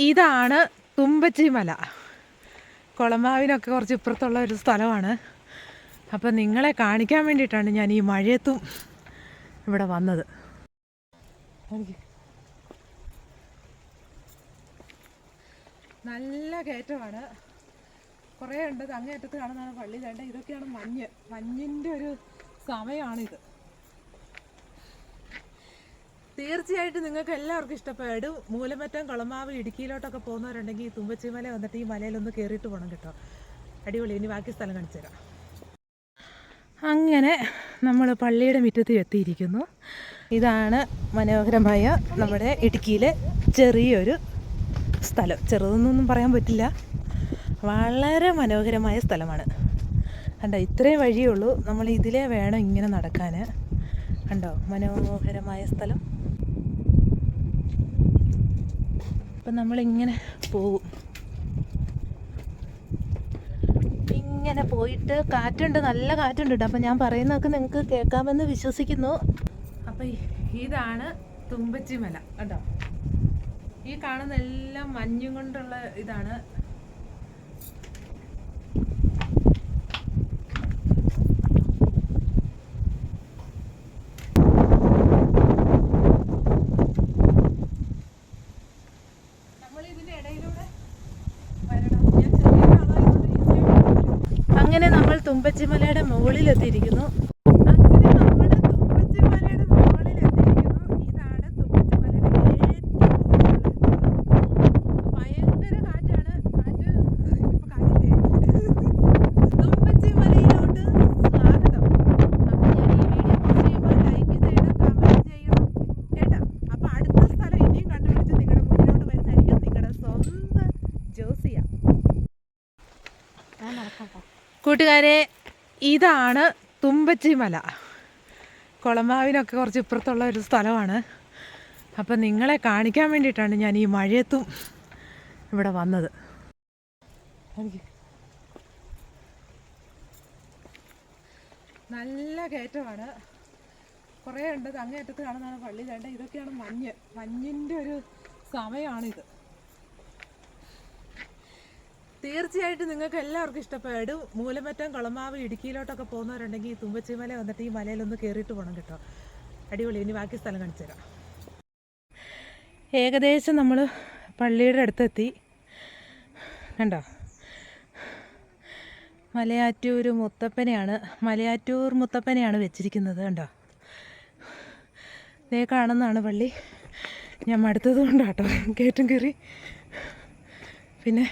ഇതാണ് തുമ്പച്ചി മല. കുളമാവിനൊക്കെ കുറച്ച് ഇപ്പുറത്തുള്ള ഒരു സ്ഥലമാണ്. അപ്പം നിങ്ങളെ കാണിക്കാൻ വേണ്ടിയിട്ടാണ് ഞാൻ ഈ മഴയത്തും ഇവിടെ വന്നത്. നല്ല കയറ്റമാണ്, കുറേ ഉണ്ട്. അങ്ങേറ്റത്ത് കാണുന്നതാണ് പള്ളി. വേണ്ട ഇതൊക്കെയാണ് മഞ്ഞിൻ്റെ ഒരു സമയമാണിത്. തീർച്ചയായിട്ടും നിങ്ങൾക്ക് എല്ലാവർക്കും ഇഷ്ടപ്പെടും. മൂലമറ്റം, കുളമാവ്, ഇടുക്കിയിലോട്ടൊക്കെ പോകുന്നവരുണ്ടെങ്കിൽ ഈ തുമ്പച്ചിമല വന്നിട്ട് ഈ മലയിലൊന്ന് കയറിയിട്ട് പോകണം കേട്ടോ. അടിപൊളി. ഇനി ബാക്കി സ്ഥലം കാണിച്ചു തരാം. അങ്ങനെ നമ്മൾ പള്ളിയുടെ മുറ്റത്ത് എത്തിയിരിക്കുന്നു. ഇതാണ് മനോഹരമായ നമ്മുടെ ഇടുക്കിയിലെ ചെറിയൊരു സ്ഥലം. ചെറുതെന്നൊന്നും പറയാൻ പറ്റില്ല, വളരെ മനോഹരമായ സ്ഥലമാണ്. കണ്ടോ, ഇത്രയും വഴിയേ ഉള്ളൂ. നമ്മൾ ഇതിലേ വേണം ഇങ്ങനെ നടക്കാൻ. കണ്ടോ, മനോഹരമായ സ്ഥലം. അപ്പം നമ്മളിങ്ങനെ പോകും. ഇങ്ങനെ പോയിട്ട് കാറ്റുണ്ട്, നല്ല കാറ്റുണ്ട് കേട്ടോ. അപ്പം ഞാൻ പറയുന്നതൊക്കെ നിങ്ങൾക്ക് കേൾക്കാമെന്ന് വിശ്വസിക്കുന്നു. അപ്പം ഇതാണ് തുമ്പച്ചി മല. കേട്ടോ, ഈ കാണുന്ന എല്ലാം മഞ്ഞും കൊണ്ടുള്ള ഇതാണ്. അങ്ങനെ നമ്മൾ തുമ്പച്ചിമലയുടെ മുകളിലെത്തിയിരിക്കുന്നു. ഇതാണ് തുമ്പച്ചിമലയുടെ ഭയങ്കര കാറ്റാണ്. തുമ്പച്ചിമലയിലോട്ട് സ്വാഗതം. അപ്പം ഞാൻ ഈ വീഡിയോ പോസ്റ്റ് ചെയ്യുമ്പോൾ ലൈക്ക് ചെയ്യണം, കമൻറ്റ് ചെയ്യണം കേട്ടോ. അപ്പം അടുത്ത സ്ഥലം ഇനിയും കണ്ടുപിടിച്ച് നിങ്ങളുടെ മുന്നിലോട്ട് വരുന്നതായിരിക്കും നിങ്ങളുടെ സ്വന്തം ജോസിയ. കൂട്ടുകാരെ, ഇതാണ് തുമ്പച്ചി മല. കുളമാവിനൊക്കെ കുറച്ച് ഇപ്പുറത്തുള്ള ഒരു സ്ഥലമാണ്. അപ്പം നിങ്ങളെ കാണിക്കാൻ വേണ്ടിയിട്ടാണ് ഞാൻ ഈ മഴയത്തും ഇവിടെ വന്നത്. നല്ല കയറ്റമാണ്, കുറേ ഉണ്ട്. അങ്ങേറ്റത്ത് കാണുന്നതാണ് പള്ളി. വേണ്ട ഇതൊക്കെയാണ് മഞ്ഞിൻ്റെ ഒരു സമയമാണിത്. തീർച്ചയായിട്ടും നിങ്ങൾക്ക് എല്ലാവർക്കും ഇഷ്ടപ്പെടും. മൂലമറ്റം, കുളമാവ്, ഇടുക്കിയിലോട്ടൊക്കെ പോകുന്നവരുണ്ടെങ്കിൽ ഈ തുമ്പച്ചിമല വന്നിട്ട് ഈ മലയിലൊന്ന് കയറിയിട്ട് പോകണം കേട്ടോ. അടിപൊളി. ഇനി ബാക്കി സ്ഥലം കാണിച്ചു തരാം. ഏകദേശം നമ്മൾ പള്ളിയുടെ അടുത്തെത്തി. കണ്ടോ, മലയാറ്റൂർ മുത്തപ്പനെയാണ് വെച്ചിരിക്കുന്നത്. കണ്ടോ, ഇതേ കാണുന്നതാണ് പള്ളി. ഞാൻ മടുത്തത് കൊണ്ടാട്ടോ കയറ്റം കയറി. പിന്നെ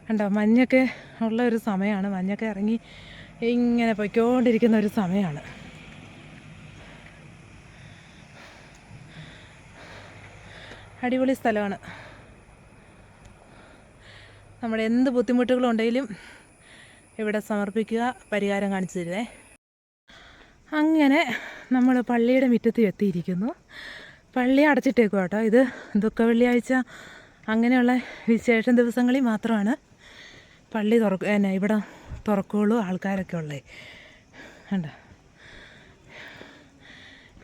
കണ്ടോ, മഞ്ഞൊക്കെ ഉള്ള ഒരു സമയമാണ്. മഞ്ഞൊക്കെ ഇറങ്ങി ഇങ്ങനെ പൊയ്ക്കൊണ്ടിരിക്കുന്ന ഒരു സമയമാണ്. അടിപൊളി സ്ഥലമാണ്. നമ്മുടെ എന്ത് ബുദ്ധിമുട്ടുകളുണ്ടെങ്കിലും ഇവിടെ സമർപ്പിക്കുക, പരിഹാരം കാണിച്ചു തരുവേ. അങ്ങനെ നമ്മൾ പള്ളിയുടെ മുറ്റത്ത് എത്തിയിരിക്കുന്നു. പള്ളി അടച്ചിട്ടേക്കും കേട്ടോ. ഇത് ദുഃഖ വെള്ളിയാഴ്ച അങ്ങനെയുള്ള വിശേഷ ദിവസങ്ങളിൽ മാത്രമാണ് പള്ളി ഇവിടെ തുറക്കുള്ളൂ, ആൾക്കാരൊക്കെ ഉള്ളേ. കണ്ടോ,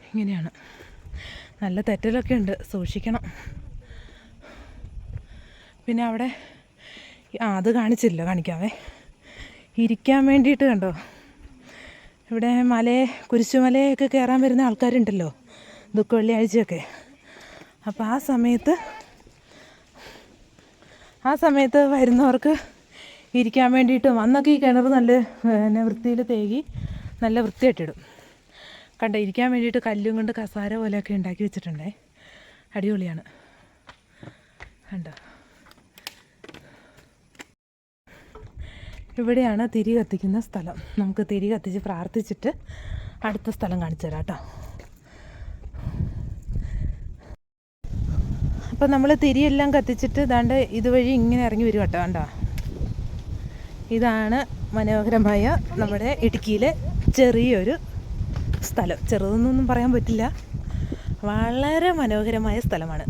ഇങ്ങനെയാണ്. നല്ല തെറ്റലൊക്കെ ഉണ്ട്, സൂക്ഷിക്കണം. പിന്നെ അവിടെ അത് കാണിക്കാവേ. ഇരിക്കാൻ വേണ്ടിയിട്ട് കണ്ടോ, ഇവിടെ കുരിശുമലയൊക്കെ കയറാൻ വരുന്ന ആൾക്കാരുണ്ടല്ലോ ദുഃഖ വെള്ളിയാഴ്ചയൊക്കെ. അപ്പോൾ ആ സമയത്ത് വരുന്നവർക്ക് ഇരിക്കാൻ വേണ്ടിയിട്ടും അന്നൊക്കെ ഈ കിണർ നല്ല വൃത്തിയിൽ തേകി നല്ല വൃത്തിയായിട്ടിടും. കണ്ടോ, ഇരിക്കാൻ വേണ്ടിയിട്ട് കല്ലും കൊണ്ട് കസാര പോലെയൊക്കെ ഉണ്ടാക്കി വെച്ചിട്ടുണ്ടേ. അടിപൊളിയാണ്. കണ്ടോ, ഇവിടെയാണ് തിരി കത്തിക്കുന്ന സ്ഥലം. നമുക്ക് തിരി കത്തിച്ച് പ്രാർത്ഥിച്ചിട്ട് അടുത്ത സ്ഥലം കാണിച്ചു തരാം കേട്ടോ. അപ്പം നമ്മൾ തിരിയെല്ലാം കത്തിച്ചിട്ട് ദാണ്ട് ഇതുവഴി ഇങ്ങനെ ഇറങ്ങി വരും കേട്ടോ. കണ്ടോ, ഇതാണ് മനോഹരമായ നമ്മുടെ ഇടുക്കിയിലെ ചെറിയൊരു സ്ഥലം. ചെറുതെന്നൊന്നും പറയാൻ പറ്റില്ല, വളരെ മനോഹരമായ സ്ഥലമാണ്.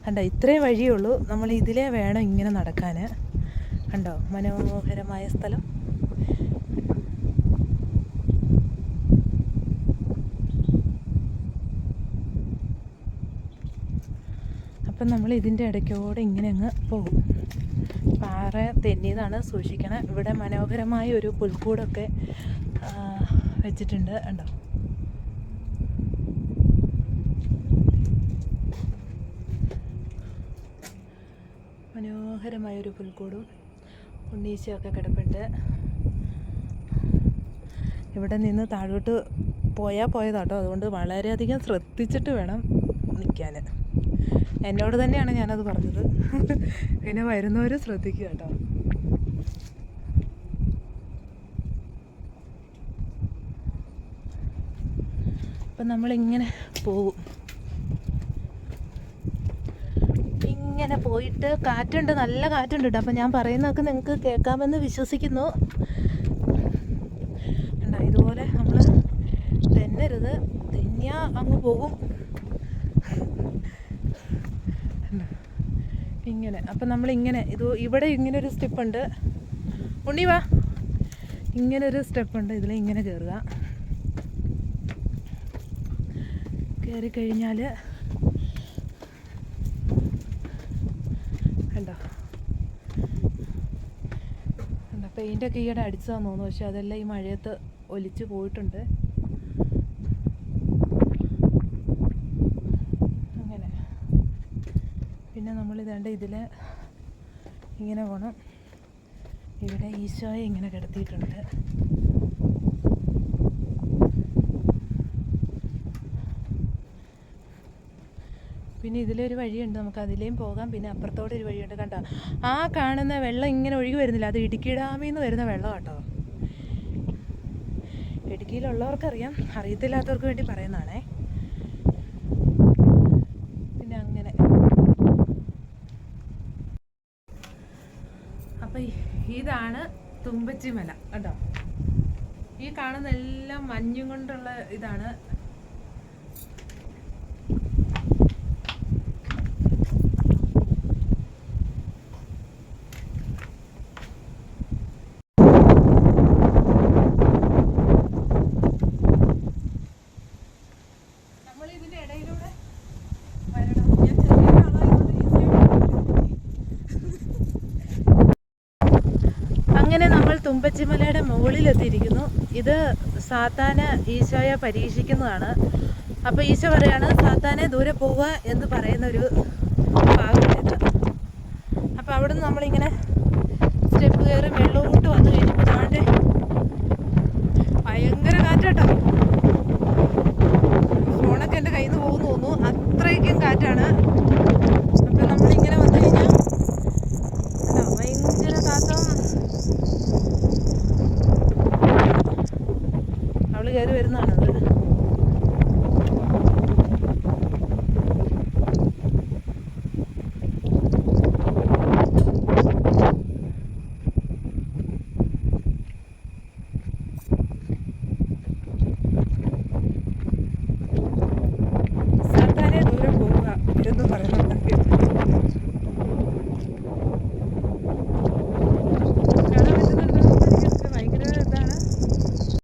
കണ്ടോ, ഇത്രയും വഴിയേ ഉള്ളൂ. നമ്മൾ ഇതിലേ വേണം ഇങ്ങനെ നടക്കാൻ. കണ്ടോ, മനോഹരമായ സ്ഥലം. അപ്പം നമ്മൾ ഇതിൻ്റെ ഇടയ്ക്കൂടെ ഇങ്ങനെ അങ്ങ് പോകും. പാറ തെന്നിയതാണ്, സൂക്ഷിക്കണം. ഇവിടെ മനോഹരമായ ഒരു പുൽക്കൂടൊക്കെ വെച്ചിട്ടുണ്ട്, ഉണ്ടോ? മനോഹരമായൊരു പുൽക്കൂടും ഉണ്ണീശയൊക്കെ കിടപ്പുണ്ട്. ഇവിടെ നിന്ന് താഴോട്ട് പോയതാട്ടോ, അതുകൊണ്ട് വളരെയധികം ശ്രദ്ധിച്ചിട്ട് വേണം നിൽക്കാൻ. എന്നോട് തന്നെയാണ് ഞാനത് പറഞ്ഞത്. പിന്നെ വരുന്നവർ ശ്രദ്ധിക്കുക കേട്ടോ. അപ്പം നമ്മളിങ്ങനെ പോകും. ഇങ്ങനെ പോയിട്ട് കാറ്റുണ്ട്, നല്ല കാറ്റുണ്ട് കേട്ടോ. അപ്പം ഞാൻ പറയുന്നതൊക്കെ നിങ്ങൾക്ക് കേൾക്കാമെന്ന് വിശ്വസിക്കുന്നു. ഇതുപോലെ നമ്മൾ തെന്നരുത്, തെന്നിയാ അങ്ങ് പോകും ഇങ്ങനെ. അപ്പം നമ്മളിങ്ങനെ ഇവിടെ ഇങ്ങനൊരു സ്റ്റെപ്പുണ്ട്. ഉണ്ണി വാ, ഇങ്ങനൊരു സ്റ്റെപ്പുണ്ട്. ഇതിൽ ഇങ്ങനെ കയറുക. കയറിക്കഴിഞ്ഞാൽ കണ്ടോ, പെയിൻ്റൊക്കെ ഈയിടെ അടിച്ചതാന്ന് തോന്നുന്നു. പക്ഷെ അതെല്ലാം ഈ മഴയത്ത് ഒലിച്ച് പോയിട്ടുണ്ട്. അങ്ങനെ പിന്നെ നമ്മളിതേണ്ട ഇതിൽ ഇങ്ങനെ പോകണം. ഇവിടെ ഈശോയെ ഇങ്ങനെ കിടത്തിയിട്ടുണ്ട്. പിന്നെ ഇതിലൊരു വഴിയുണ്ട്, നമുക്ക് അതിലേയും പോകാം. പിന്നെ അപ്പുറത്തോടെ ഒരു വഴിയുണ്ട്. കണ്ടോ, ആ കാണുന്ന വെള്ളം ഇങ്ങനെ ഒഴുകി വരുന്നില്ല, അത് ഇടുക്കി ഡാമിൽ നിന്ന് വരുന്ന വെള്ളം കേട്ടോ. ഇടുക്കിയിലുള്ളവർക്കറിയാം, അറിയത്തില്ലാത്തവർക്ക് വേണ്ടി പറയുന്നതാണേ. പിന്നെ അങ്ങനെ അപ്പം ഇതാണ് തുമ്പച്ചിമല കേട്ടോ. ഈ കാണുന്ന എല്ലാം മഞ്ഞും കൊണ്ടുള്ള ഇതാണ്. അങ്ങനെ നമ്മൾ തുമ്പച്ചിമലയുടെ മുകളിലെത്തിയിരിക്കുന്നു. ഇത് സാത്താന് ഈശോയെ പരീക്ഷിക്കുന്നതാണ്. അപ്പോൾ ഈശോ പറയാണ്, സാത്താനെ ദൂരെ പോവുക എന്ന് പറയുന്നൊരു ഭാഗമാണിത്. അപ്പോൾ അവിടെ നിന്ന് നമ്മളിങ്ങനെ സ്റ്റെപ്പ് കയറി